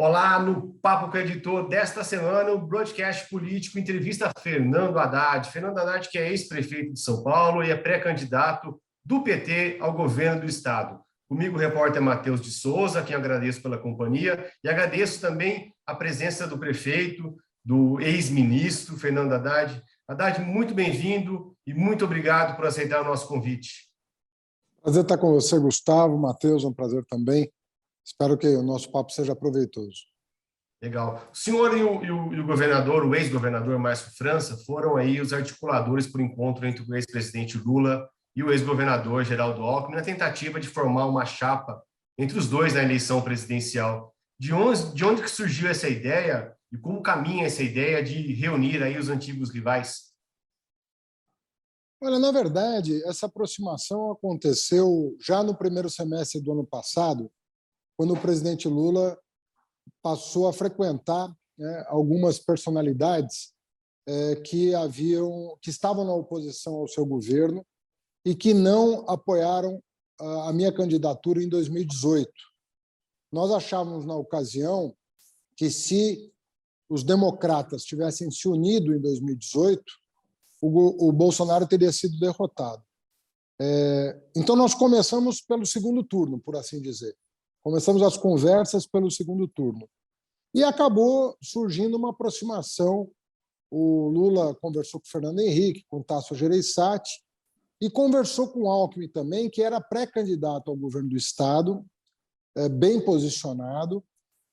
Olá, no Papo com o Editor desta semana, o broadcast político entrevista Fernando Haddad. Fernando Haddad, que é ex-prefeito de São Paulo e é pré-candidato do PT ao governo do estado. Comigo o repórter Matheus de Souza, a quem agradeço pela companhia, e agradeço também a presença do prefeito, do ex-ministro Fernando Haddad. Haddad, muito bem-vindo e muito obrigado por aceitar o nosso convite. Prazer estar com você, Gustavo. Matheus, é um prazer também. Espero que o nosso papo seja proveitoso. Legal. O senhor e o governador, o ex-governador Márcio França, foram aí os articuladores por encontro entre o ex-presidente Lula e o ex-governador Geraldo Alckmin, na tentativa de formar uma chapa entre os dois na eleição presidencial. De onde que surgiu essa ideia e como caminha essa ideia de reunir aí os antigos rivais? Olha, na verdade, essa aproximação aconteceu já no primeiro semestre do ano passado, quando o presidente Lula passou a frequentar algumas personalidades que estavam na oposição ao seu governo e que não apoiaram a minha candidatura em 2018. Nós achávamos, na ocasião, que se os democratas tivessem se unido em 2018, o Bolsonaro teria sido derrotado. Então, nós começamos pelo segundo turno, por assim dizer. Começamos as conversas pelo segundo turno. E acabou surgindo uma aproximação. O Lula conversou com o Fernando Henrique, com o Tasso Gereissati, e conversou com o Alckmin também, que era pré-candidato ao governo do Estado, bem posicionado,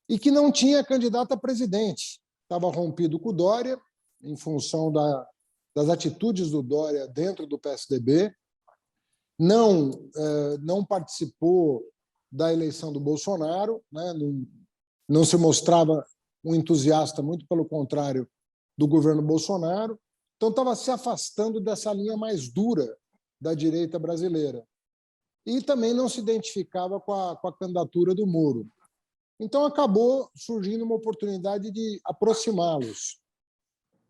e que não tinha candidato a presidente. Estava rompido com o Dória, em função das atitudes do Dória dentro do PSDB, não participou da eleição do Bolsonaro, não se mostrava um entusiasta, muito pelo contrário, do governo Bolsonaro, então estava se afastando dessa linha mais dura da direita brasileira. E também não se identificava com a candidatura do Moro. Então acabou surgindo uma oportunidade de aproximá-los.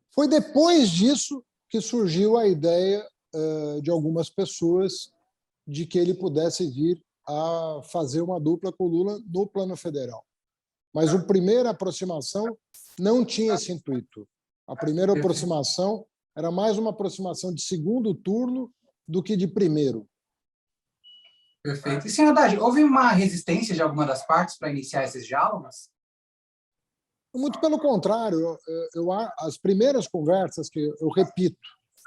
Foi depois disso que surgiu a ideia de algumas pessoas de que ele pudesse vir a fazer uma dupla com o Lula no plano federal. Mas a primeira aproximação não tinha esse intuito. A primeira aproximação era mais uma aproximação de segundo turno do que de primeiro. Perfeito. E, senhor Haddad, houve uma resistência de alguma das partes para iniciar esses diálogos? Muito pelo contrário. As primeiras conversas, que eu repito,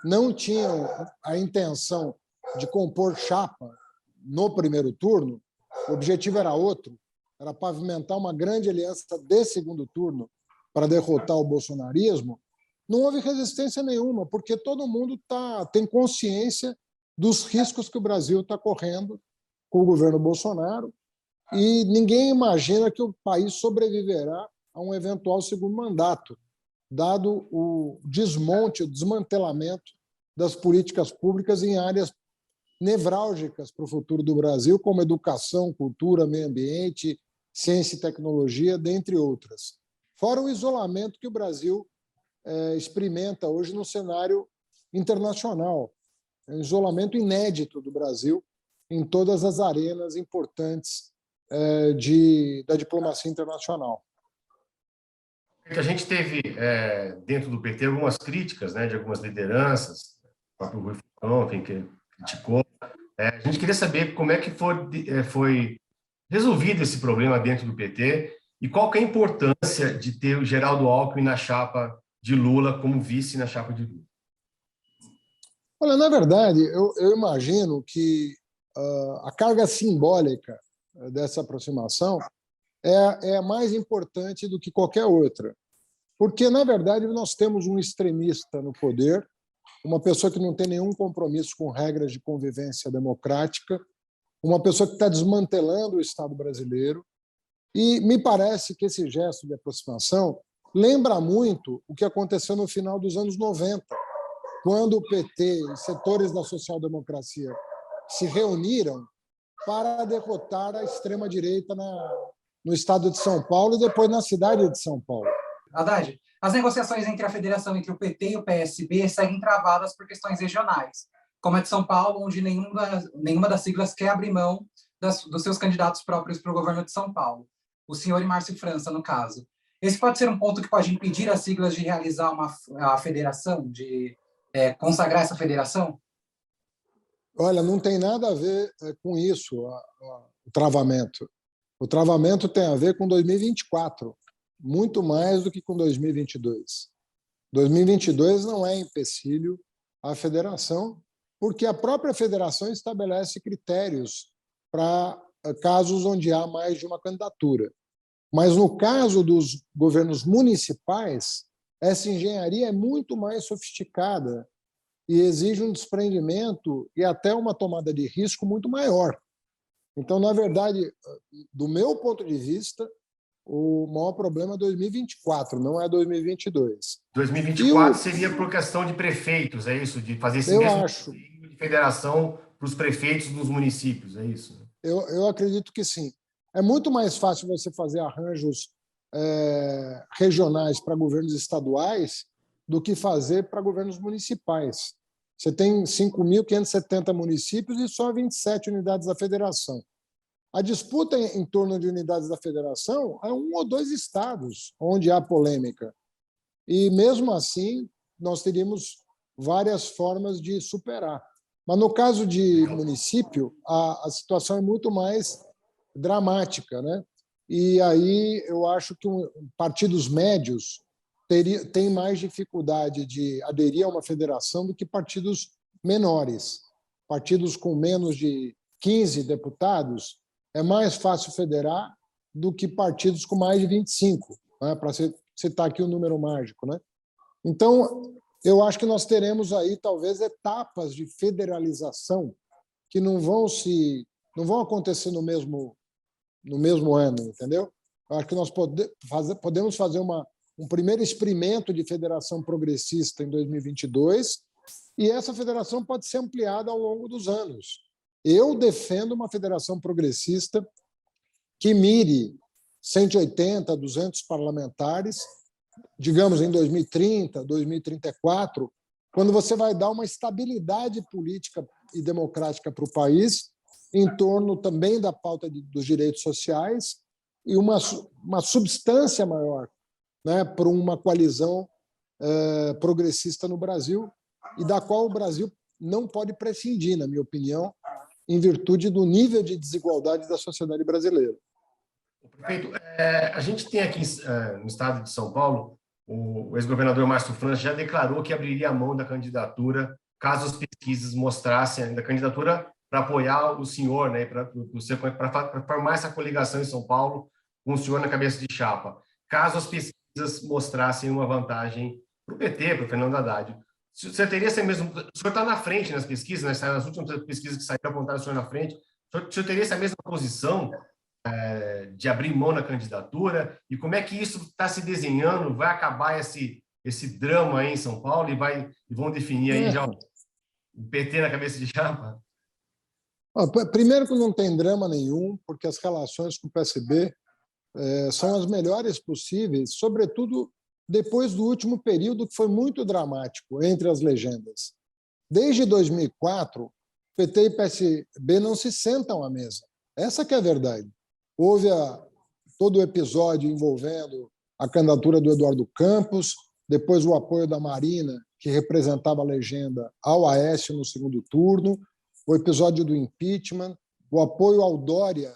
não tinham a intenção de compor chapa no primeiro turno, o objetivo era outro, era pavimentar uma grande aliança de segundo turno para derrotar o bolsonarismo. Não houve resistência nenhuma, porque todo mundo tem consciência dos riscos que o Brasil está correndo com o governo Bolsonaro e ninguém imagina que o país sobreviverá a um eventual segundo mandato, dado o desmonte, o desmantelamento das políticas públicas em áreas nevrálgicas para o futuro do Brasil, como educação, cultura, meio ambiente, ciência e tecnologia, dentre outras. Fora o isolamento que o Brasil experimenta hoje no cenário internacional. É um isolamento inédito do Brasil em todas as arenas importantes da diplomacia internacional. A gente teve, dentro do PT, algumas críticas, de algumas lideranças, o próprio Rui Falcão, quem criticou. A gente queria saber como é que foi resolvido esse problema dentro do PT e qual que é a importância de ter o Geraldo Alckmin na chapa de Lula como vice na chapa de Lula. Olha, na verdade, eu imagino que a carga simbólica dessa aproximação é mais importante do que qualquer outra. Porque, na verdade, nós temos um extremista no poder, uma pessoa que não tem nenhum compromisso com regras de convivência democrática, uma pessoa que está desmantelando o Estado brasileiro. E me parece que esse gesto de aproximação lembra muito o que aconteceu no final dos anos 90, quando o PT e setores da social-democracia se reuniram para derrotar a extrema-direita no estado de São Paulo e depois na cidade de São Paulo. Haddad, as negociações entre a federação entre o PT e o PSB seguem travadas por questões regionais, como a de São Paulo, onde nenhuma das siglas quer abrir mão dos seus candidatos próprios para o governo de São Paulo. o senhor e Márcio França, no caso. Esse pode ser um ponto que pode impedir as siglas de realizar a federação, de consagrar essa federação? Olha, não tem nada a ver com isso, o travamento. O travamento tem a ver com 2024, muito mais do que com 2022. 2022 não é empecilho à federação, porque a própria federação estabelece critérios para casos onde há mais de uma candidatura. Mas, no caso dos governos municipais, essa engenharia é muito mais sofisticada e exige um desprendimento e até uma tomada de risco muito maior. Então, na verdade, do meu ponto de vista, o maior problema é 2024, não é 2022. 2024 seria por questão de prefeitos, é isso? De fazer esse eu mesmo acho, de federação para os prefeitos dos municípios, é isso? eu acredito que sim. É muito mais fácil você fazer arranjos regionais para governos estaduais do que fazer para governos municipais. Você tem 5.570 municípios e só 27 unidades da federação. A disputa em torno de unidades da federação é 1 ou 2 estados onde há polêmica. E, mesmo assim, nós teríamos várias formas de superar. Mas, no caso de município, a situação é muito mais dramática, né? E aí eu acho que partidos médios têm mais dificuldade de aderir a uma federação do que partidos menores. Partidos com menos de 15 deputados é mais fácil federar do que partidos com mais de 25, né? Para citar aqui o número mágico, né? Então, eu acho que nós teremos aí talvez etapas de federalização que não vão acontecer no mesmo ano, entendeu? Eu acho que nós podemos fazer um primeiro experimento de federação progressista em 2022 e essa federação pode ser ampliada ao longo dos anos. Eu defendo uma federação progressista que mire 180, 200 parlamentares, digamos em 2030, 2034, quando você vai dar uma estabilidade política e democrática para o país, em torno também da pauta dos direitos sociais e uma substância maior, né, para uma coalizão progressista no Brasil e da qual o Brasil não pode prescindir, na minha opinião, em virtude do nível de desigualdade da sociedade brasileira. Prefeito, a gente tem aqui no estado de São Paulo, o ex-governador Márcio França já declarou que abriria a mão da candidatura caso as pesquisas mostrassem ainda a candidatura para apoiar o senhor, né, para formar essa coligação em São Paulo com o senhor na cabeça de chapa, caso as pesquisas mostrassem uma vantagem para o PT, para o Fernando Haddad. Você teria esse mesmo... O senhor está na frente nas pesquisas, né? Nas últimas pesquisas que saíram, apontaram o senhor na frente. O senhor teria essa mesma posição de abrir mão na candidatura? E como é que isso está se desenhando? Vai acabar esse drama aí em São Paulo e vão definir aí já o PT na cabeça de chapa? Primeiro que não tem drama nenhum, porque as relações com o PSB são as melhores possíveis, sobretudo depois do último período que foi muito dramático entre as legendas. Desde 2004, PT e PSB não se sentam à mesa. Essa que é a verdade. Houve todo o episódio envolvendo a candidatura do Eduardo Campos, depois o apoio da Marina, que representava a legenda, ao Aécio no segundo turno, o episódio do impeachment, o apoio ao Dória,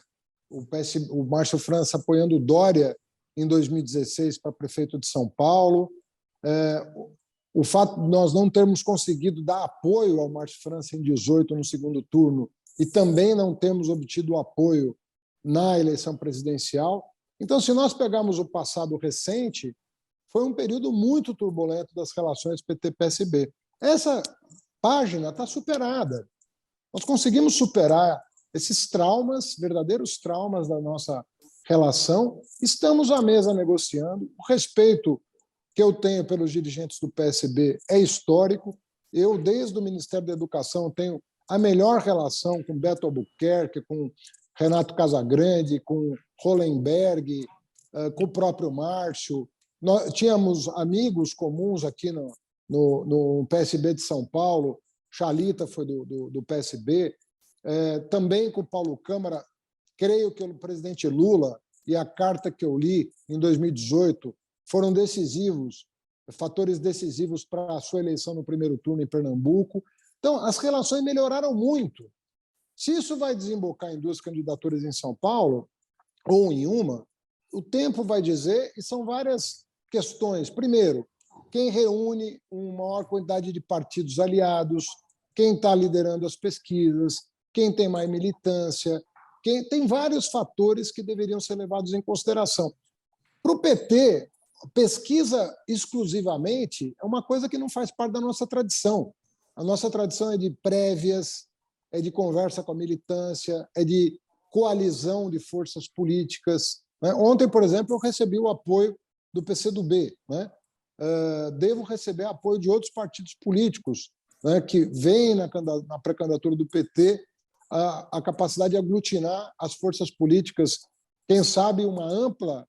o Márcio França apoiando o Dória em 2016 para prefeito de São Paulo, o fato de nós não termos conseguido dar apoio ao Márcio França em 2018 no segundo turno e também não temos obtido apoio na eleição presidencial. Então, se nós pegarmos o passado recente, foi um período muito turbulento das relações PT-PSB. Essa página está superada. Nós conseguimos superar esses traumas, verdadeiros traumas da nossa relação. Estamos à mesa negociando. O respeito que eu tenho pelos dirigentes do PSB é histórico. Eu, desde o Ministério da Educação, tenho a melhor relação com Beto Albuquerque, com Renato Casagrande, com Hollenberg, com o próprio Márcio. Nós tínhamos amigos comuns aqui no PSB de São Paulo. Chalita foi do PSB. Também com o Paulo Câmara. Creio que o presidente Lula e a carta que eu li em 2018 foram decisivos, fatores decisivos para a sua eleição no primeiro turno em Pernambuco. Então, as relações melhoraram muito. Se isso vai desembocar em 2 candidaturas em São Paulo, ou em uma, o tempo vai dizer, e são várias questões. Primeiro, quem reúne uma maior quantidade de partidos aliados, quem está liderando as pesquisas, quem tem mais militância, tem vários fatores que deveriam ser levados em consideração. Para o PT, pesquisa exclusivamente é uma coisa que não faz parte da nossa tradição. A nossa tradição é de prévias, é de conversa com a militância, é de coalizão de forças políticas. Ontem, por exemplo, eu recebi o apoio do PCdoB. Devo receber apoio de outros partidos políticos que veem na pré-candidatura do PT a capacidade de aglutinar as forças políticas, quem sabe uma ampla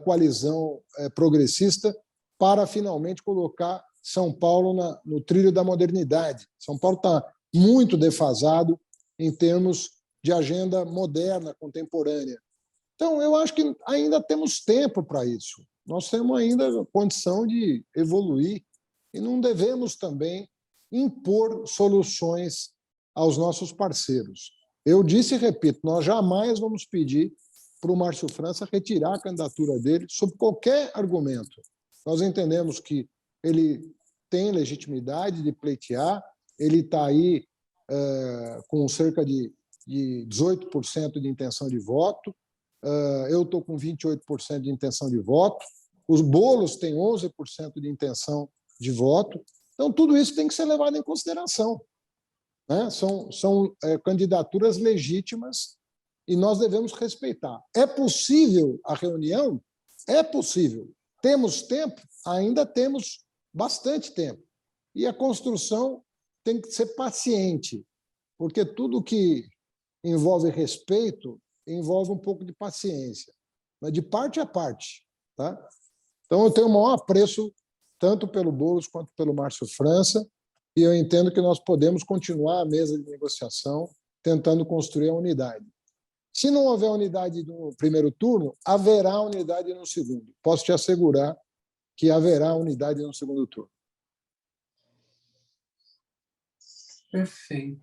coalizão progressista para finalmente colocar São Paulo no trilho da modernidade. São Paulo está muito defasado em termos de agenda moderna, contemporânea. Então, eu acho que ainda temos tempo para isso. Nós temos ainda condição de evoluir e não devemos também impor soluções aos nossos parceiros. Eu disse e repito, nós jamais vamos pedir para o Márcio França retirar a candidatura dele sob qualquer argumento. Nós entendemos que ele tem legitimidade de pleitear, ele está aí com cerca de 18% de intenção de voto, eu estou com 28% de intenção de voto, os Bolos têm 11% de intenção de voto, então tudo isso tem que ser levado em consideração. São candidaturas legítimas e nós devemos respeitar. É possível a reunião? É possível. Temos tempo? Ainda temos bastante tempo. E a construção tem que ser paciente, porque tudo que envolve respeito envolve um pouco de paciência, mas de parte a parte. Tá? Então, eu tenho o maior apreço tanto pelo Boulos quanto pelo Márcio França, e eu entendo que nós podemos continuar a mesa de negociação tentando construir a unidade. Se não houver unidade no primeiro turno, haverá unidade no segundo. Posso te assegurar que haverá unidade no segundo turno. Perfeito.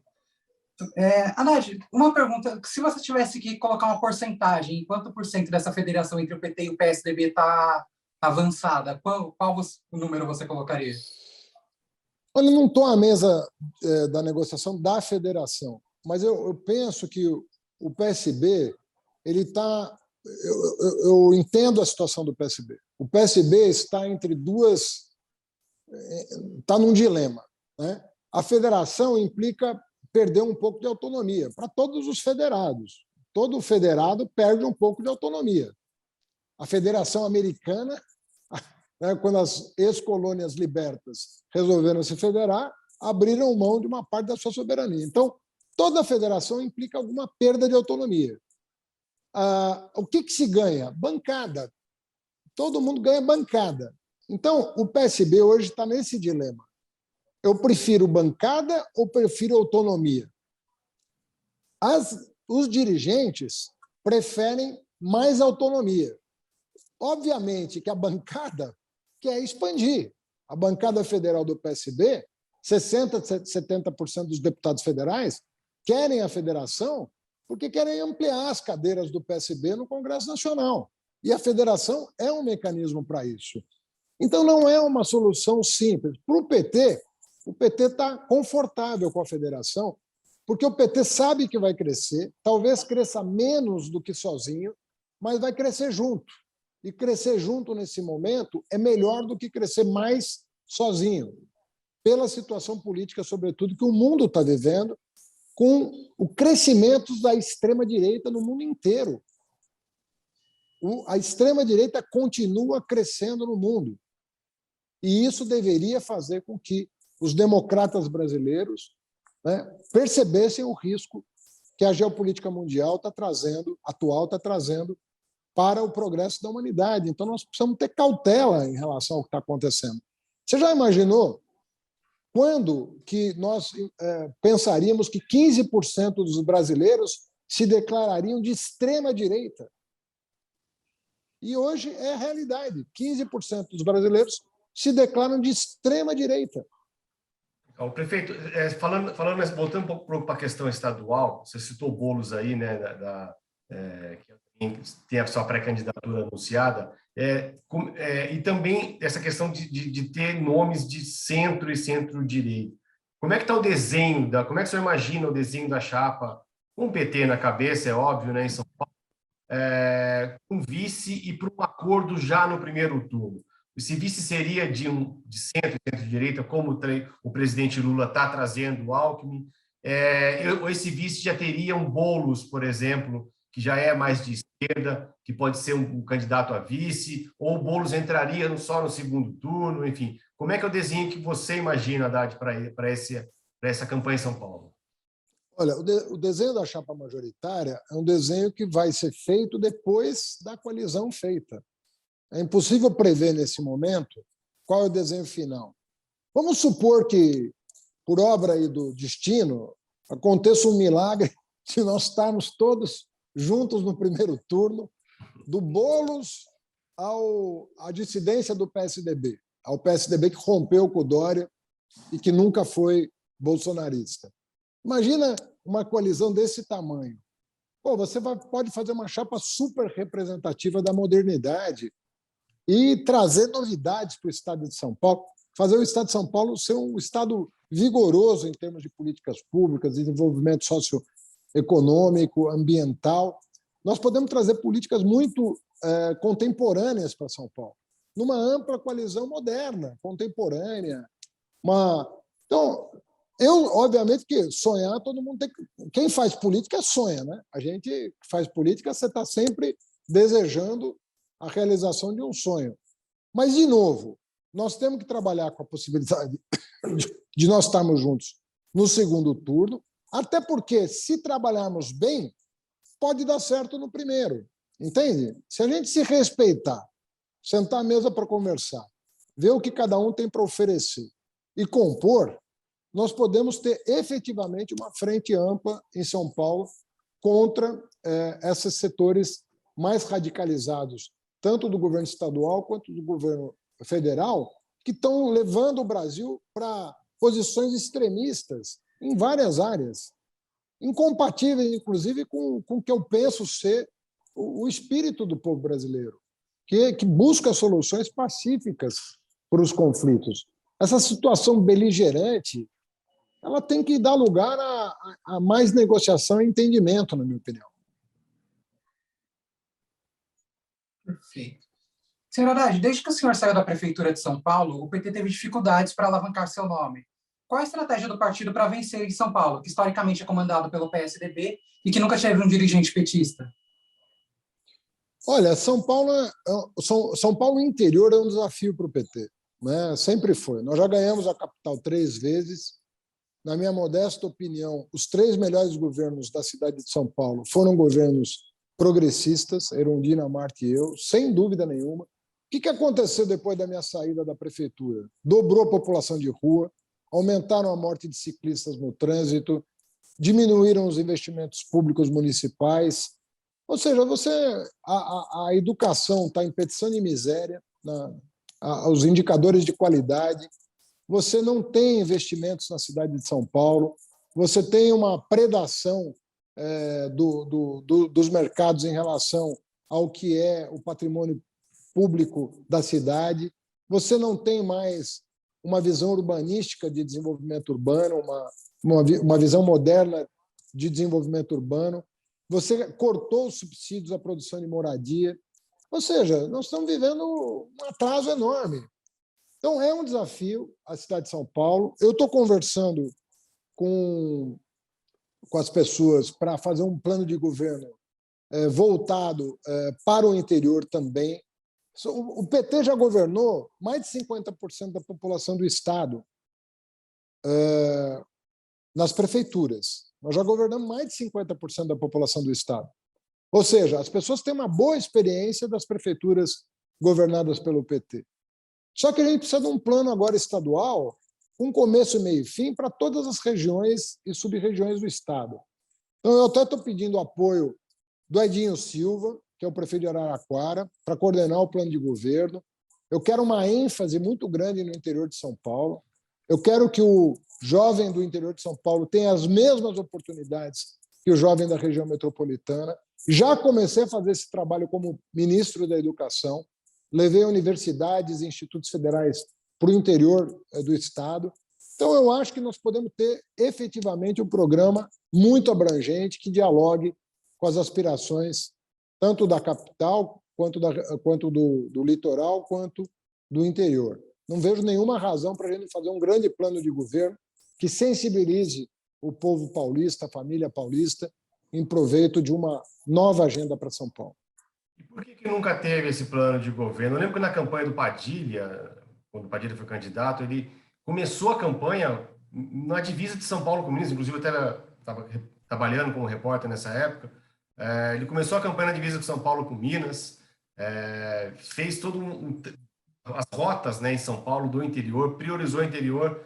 Haddad, uma pergunta. Se você tivesse que colocar uma porcentagem, quanto por cento dessa federação entre o PT e o PSDB está avançada, qual o número você colocaria? Olha, eu não estou à mesa da negociação da federação, mas eu penso que o PSB, ele está... Eu entendo a situação do PSB. O PSB está entre duas... Está num dilema. A federação implica perder um pouco de autonomia para todos os federados. Todo federado perde um pouco de autonomia. A Federação Americana, quando as ex-colônias libertas resolveram se federar, abriram mão de uma parte da sua soberania. Então, toda federação implica alguma perda de autonomia. O que se ganha? Bancada. Todo mundo ganha bancada. Então, o PSB hoje está nesse dilema. Eu prefiro bancada ou prefiro autonomia? Os dirigentes preferem mais autonomia. Obviamente que a bancada quer expandir. A bancada federal do PSB, 60%, 70% dos deputados federais querem a federação porque querem ampliar as cadeiras do PSB no Congresso Nacional. E a federação é um mecanismo para isso. Então, não é uma solução simples. Para o PT está confortável com a federação, porque o PT sabe que vai crescer, talvez cresça menos do que sozinho, mas vai crescer junto. E crescer junto nesse momento é melhor do que crescer mais sozinho, pela situação política, sobretudo, que o mundo está vivendo, com o crescimento da extrema-direita no mundo inteiro. A extrema-direita continua crescendo no mundo. E isso deveria fazer com que os democratas brasileiros percebessem o risco que a geopolítica mundial atual está trazendo para o progresso da humanidade. Então, nós precisamos ter cautela em relação ao que está acontecendo. Você já imaginou quando que nós pensaríamos que 15% dos brasileiros se declarariam de extrema-direita? E hoje é a realidade. 15% dos brasileiros se declaram de extrema-direita. O prefeito, voltando um pouco para a questão estadual, você citou Boulos aí, né, que tem a sua pré-candidatura anunciada, e também essa questão de ter nomes de centro e centro-direita. Como é que está o desenho, como é que você imagina o desenho da chapa, com o PT na cabeça, é óbvio, né, em São Paulo, com vice e para um acordo já no primeiro turno? Esse vice seria de centro e centro-direita, como o presidente Lula está trazendo o Alckmin, ou esse vice já teria um Boulos, por exemplo, que já é mais de esquerda, que pode ser um candidato a vice, ou o Boulos entraria só no segundo turno, enfim. Como é que é o desenho que você imagina, Haddad, para essa campanha em São Paulo? Olha, o desenho da chapa majoritária é um desenho que vai ser feito depois da coalizão feita. É impossível prever, nesse momento, qual é o desenho final. Vamos supor que, por obra aí do destino, aconteça um milagre de nós estarmos todos juntos no primeiro turno, do Boulos à dissidência do PSDB, ao PSDB que rompeu com o Dória e que nunca foi bolsonarista. Imagina uma coalizão desse tamanho. Você pode fazer uma chapa super representativa da modernidade e trazer novidades para o Estado de São Paulo, fazer o Estado de São Paulo ser um Estado vigoroso em termos de políticas públicas, desenvolvimento socioeconômico, ambiental. Nós podemos trazer políticas muito contemporâneas para São Paulo, numa ampla coalizão moderna, contemporânea. Então, obviamente, que sonhar, todo mundo tem. Quem faz política sonha, né? A gente que faz política, você está sempre desejando a realização de um sonho. Mas, de novo, nós temos que trabalhar com a possibilidade de nós estarmos juntos no segundo turno, até porque, se trabalharmos bem, pode dar certo no primeiro. Entende? Se a gente se respeitar, sentar à mesa para conversar, ver o que cada um tem para oferecer e compor, nós podemos ter efetivamente uma frente ampla em São Paulo contra esses setores mais radicalizados, tanto do governo estadual quanto do governo federal, que estão levando o Brasil para posições extremistas em várias áreas, incompatíveis, inclusive, com o que eu penso ser o espírito do povo brasileiro, que busca soluções pacíficas para os conflitos. Essa situação beligerante, ela tem que dar lugar a mais negociação e entendimento, na minha opinião. Perfeito. Senhor Haddad, desde que o senhor saiu da Prefeitura de São Paulo, o PT teve dificuldades para alavancar seu nome. Qual a estratégia do partido para vencer em São Paulo, que historicamente é comandado pelo PSDB e que nunca teve um dirigente petista? Olha, São Paulo interior é um desafio para o PT, né? Sempre foi. Nós já ganhamos a capital 3 vezes. Na minha modesta opinião, os 3 melhores governos da cidade de São Paulo foram governos progressistas, Erundina, Marta e eu, sem dúvida nenhuma. O que aconteceu depois da minha saída da prefeitura? Dobrou a população de rua, aumentaram a morte de ciclistas no trânsito, diminuíram os investimentos públicos municipais. Ou seja, a educação está em petição de miséria, os indicadores de qualidade, você não tem investimentos na cidade de São Paulo, você tem uma predação dos mercados em relação ao que é o patrimônio público da cidade, você não tem mais uma visão urbanística de desenvolvimento urbano, uma visão moderna de desenvolvimento urbano, você cortou os subsídios à produção de moradia, ou seja, nós estamos vivendo um atraso enorme. Então, é um desafio a cidade de São Paulo. Eu estou conversando com as pessoas para fazer um plano de governo voltado para o interior também. O PT já governou mais de 50% da população do Estado nas prefeituras. Nós já governamos mais de 50% da população do Estado. Ou seja, as pessoas têm uma boa experiência das prefeituras governadas pelo PT. Só que a gente precisa de um plano agora estadual, com começo, meio e fim, para todas as regiões e sub-regiões do Estado. Então, eu até estou pedindo apoio do Edinho Silva, que é o prefeito de Araraquara, para coordenar o plano de governo. Eu quero uma ênfase muito grande no interior de São Paulo. Eu quero que o jovem do interior de São Paulo tenha as mesmas oportunidades que o jovem da região metropolitana. Já comecei a fazer esse trabalho como ministro da Educação, levei universidades e institutos federais para o interior do Estado. Então, eu acho que nós podemos ter efetivamente um programa muito abrangente que dialogue com as aspirações tanto da capital, quanto do litoral, quanto do interior. Não vejo nenhuma razão para a gente fazer um grande plano de governo que sensibilize o povo paulista, a família paulista, em proveito de uma nova agenda para São Paulo. E por que nunca teve esse plano de governo? Eu lembro que na campanha do Padilha, quando o Padilha foi candidato, ele começou a campanha na divisa de São Paulo com Minas, inclusive eu até estava trabalhando como repórter nessa época. Ele começou a campanha na divisa de São Paulo com Minas, fez todo as rotas, né, em São Paulo do interior, priorizou o interior.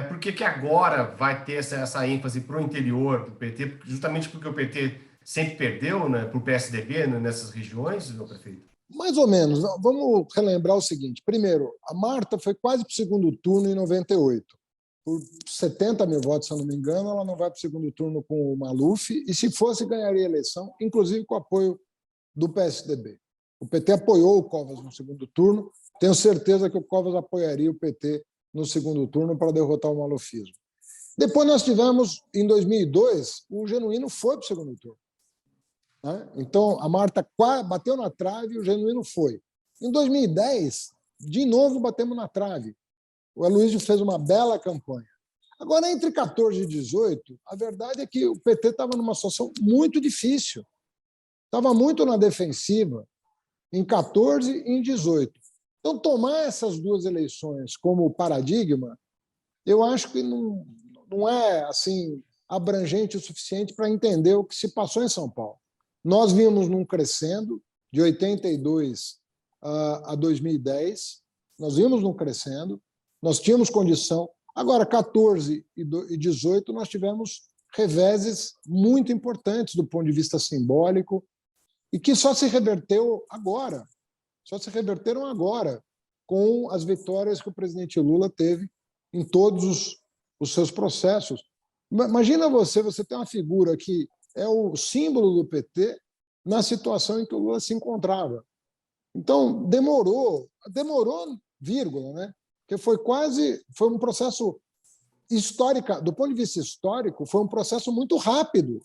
Por que agora vai ter essa ênfase para o interior do PT? Justamente porque o PT sempre perdeu, né, para o PSDB, né, nessas regiões, meu prefeito? Mais ou menos. Vamos relembrar o seguinte. Primeiro, a Marta foi quase para o segundo turno em 98. Por 70 mil votos, se eu não me engano, ela não vai para o segundo turno com o Maluf, e se fosse, ganharia a eleição, inclusive com o apoio do PSDB. O PT apoiou o Covas no segundo turno, tenho certeza que o Covas apoiaria o PT no segundo turno para derrotar o malufismo. Depois nós tivemos, em 2002, o Genuíno foi para o segundo turno. Então, a Marta bateu na trave e o Genuíno foi. Em 2010, de novo batemos na trave. O Aloysio fez uma bela campanha. Agora, entre 14 e 18, a verdade é que o PT estava numa situação muito difícil. Estava muito na defensiva em 14 e em 18. Então, tomar essas duas eleições como paradigma, eu acho que não é assim abrangente o suficiente para entender o que se passou em São Paulo. Nós vimos num crescendo de 82 a 2010, nós vimos num crescendo, nós tínhamos condição. Agora, 14 e 18, nós tivemos reveses muito importantes do ponto de vista simbólico e que só se reverteram agora, com as vitórias que o presidente Lula teve em todos os seus processos. Imagina você tem uma figura que é o símbolo do PT na situação em que o Lula se encontrava. Então, demorou, vírgula, né? Porque foi um processo histórico, do ponto de vista histórico, foi um processo muito rápido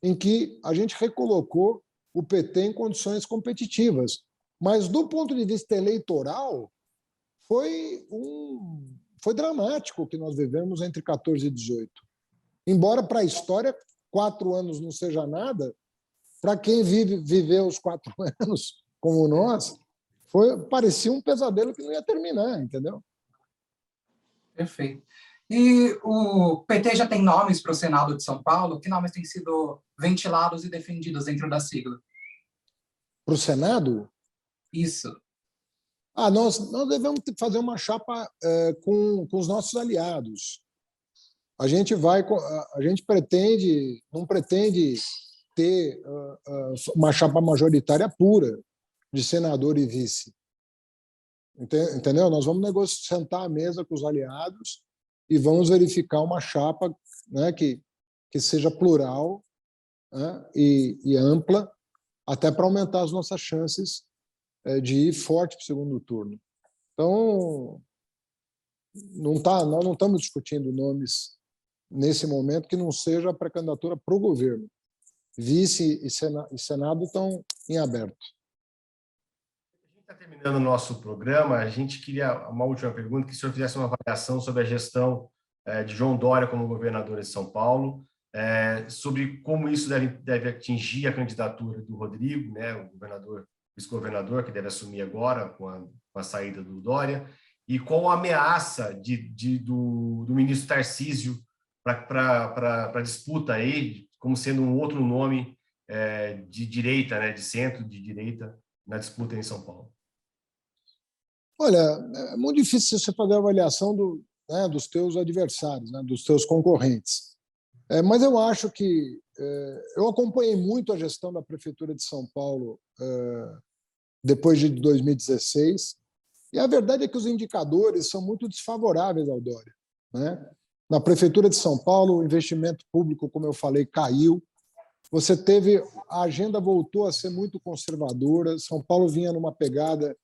em que a gente recolocou o PT em condições competitivas. Mas, do ponto de vista eleitoral, foi dramático o que nós vivemos entre 14 e 18. Embora, para a história, 4 anos não seja nada, para quem viveu os 4 anos, como nós, parecia um pesadelo que não ia terminar, entendeu? Perfeito. E o PT já tem nomes para o Senado de São Paulo? Que nomes têm sido ventilados e defendidos dentro da sigla? Para o Senado? Isso. Nós devemos fazer uma chapa com os nossos aliados. A gente não pretende ter uma chapa majoritária pura de senador e vice. Entendeu? Nós vamos sentar à mesa com os aliados e vamos verificar uma chapa, né, que seja plural, né, e ampla, até para aumentar as nossas chances de ir forte para o segundo turno. Então, nós não estamos discutindo nomes nesse momento que não seja a pré-candidatura para o governo. Vice e Senado estão em aberto. A gente está terminando o nosso programa. A gente queria uma última pergunta, que o senhor fizesse uma avaliação sobre a gestão de João Dória como governador de São Paulo, sobre como isso deve atingir a candidatura do Rodrigo, né, o vice-governador, que deve assumir agora com a saída do Dória, e qual a ameaça do ministro Tarcísio para a disputa aí, como sendo um outro nome de direita, né, de centro, de direita, na disputa em São Paulo. Olha, é muito difícil você fazer a avaliação dos teus adversários, né, dos teus concorrentes. Mas eu acho que eu acompanhei muito a gestão da Prefeitura de São Paulo depois de 2016, e a verdade é que os indicadores são muito desfavoráveis ao Dória, né? Na Prefeitura de São Paulo, o investimento público, como eu falei, caiu. Você teve, a agenda voltou a ser muito conservadora. São Paulo vinha numa pegada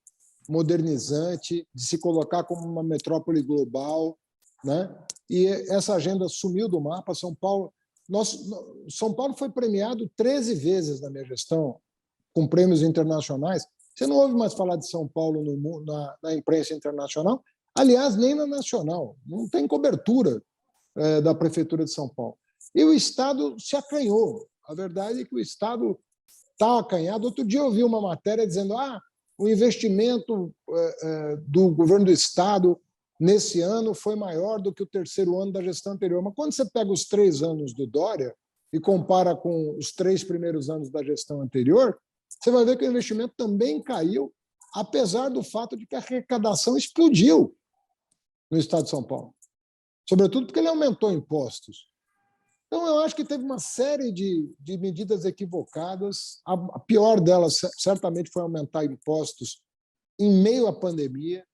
modernizante, de se colocar como uma metrópole global, né? E essa agenda sumiu do mapa. São Paulo foi premiado 13 vezes na minha gestão, com prêmios internacionais. Você não ouve mais falar de São Paulo na imprensa internacional, aliás, nem na nacional. Não tem cobertura da Prefeitura de São Paulo. E o Estado se acanhou. A verdade é que o Estado está acanhado. Outro dia eu vi uma matéria dizendo o investimento do governo do Estado nesse ano foi maior do que o terceiro ano da gestão anterior. Mas quando você pega os 3 anos do Dória e compara com os 3 primeiros anos da gestão anterior, você vai ver que o investimento também caiu, apesar do fato de que a arrecadação explodiu no Estado de São Paulo. Sobretudo porque ele aumentou impostos. Então, eu acho que teve uma série de medidas equivocadas. A pior delas, certamente, foi aumentar impostos em meio à pandemia,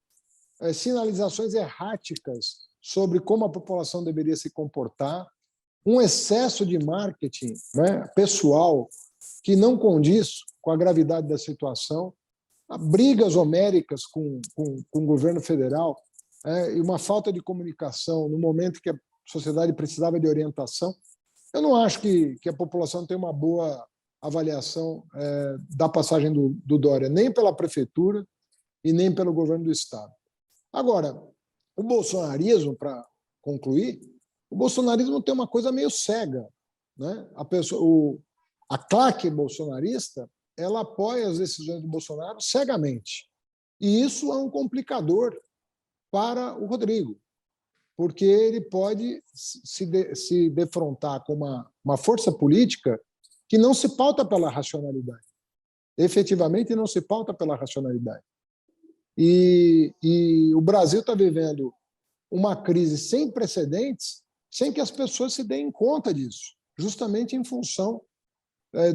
sinalizações erráticas sobre como a população deveria se comportar, um excesso de marketing, né, pessoal que não condiz com a gravidade da situação, brigas homéricas com o governo federal, e uma falta de comunicação no momento que a sociedade precisava de orientação. Eu não acho que a população tem uma boa avaliação da passagem do Dória, nem pela Prefeitura e nem pelo governo do Estado. Agora, o bolsonarismo, para concluir, o bolsonarismo tem uma coisa meio cega, né? A claque bolsonarista, ela apoia as decisões do Bolsonaro cegamente. E isso é um complicador para o Rodrigo, porque ele pode se defrontar com uma força política que não se pauta pela racionalidade. Efetivamente, não se pauta pela racionalidade. E o Brasil está vivendo uma crise sem precedentes, sem que as pessoas se deem conta disso, justamente em função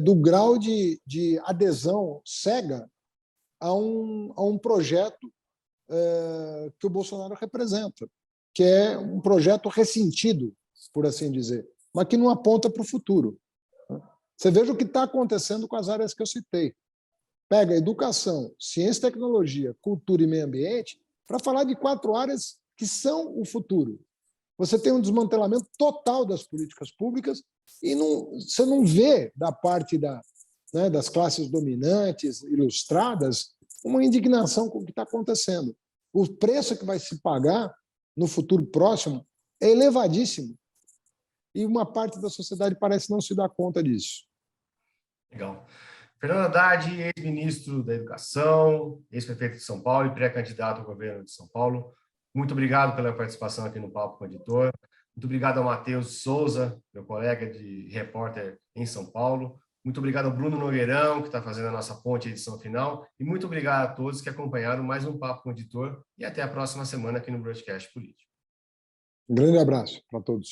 do grau de adesão cega a um projeto que o Bolsonaro representa, que é um projeto ressentido, por assim dizer, mas que não aponta para o futuro. Você veja o que está acontecendo com as áreas que eu citei. Pega educação, ciência e tecnologia, cultura e meio ambiente, para falar de 4 áreas que são o futuro. Você tem um desmantelamento total das políticas públicas e você não vê da parte das classes dominantes, ilustradas, uma indignação com o que está acontecendo. O preço que vai se pagar no futuro próximo é elevadíssimo. E uma parte da sociedade parece não se dar conta disso. Legal. Fernando Haddad, ex-ministro da Educação, ex-prefeito de São Paulo e pré-candidato ao governo de São Paulo. Muito obrigado pela participação aqui no Papo com o Editor. Muito obrigado ao Matheus Souza, meu colega de repórter em São Paulo. Muito obrigado ao Bruno Nogueirão, que está fazendo a nossa ponte edição final. E muito obrigado a todos que acompanharam mais um Papo com o Editor. E até a próxima semana aqui no Broadcast Político. Um grande abraço para todos.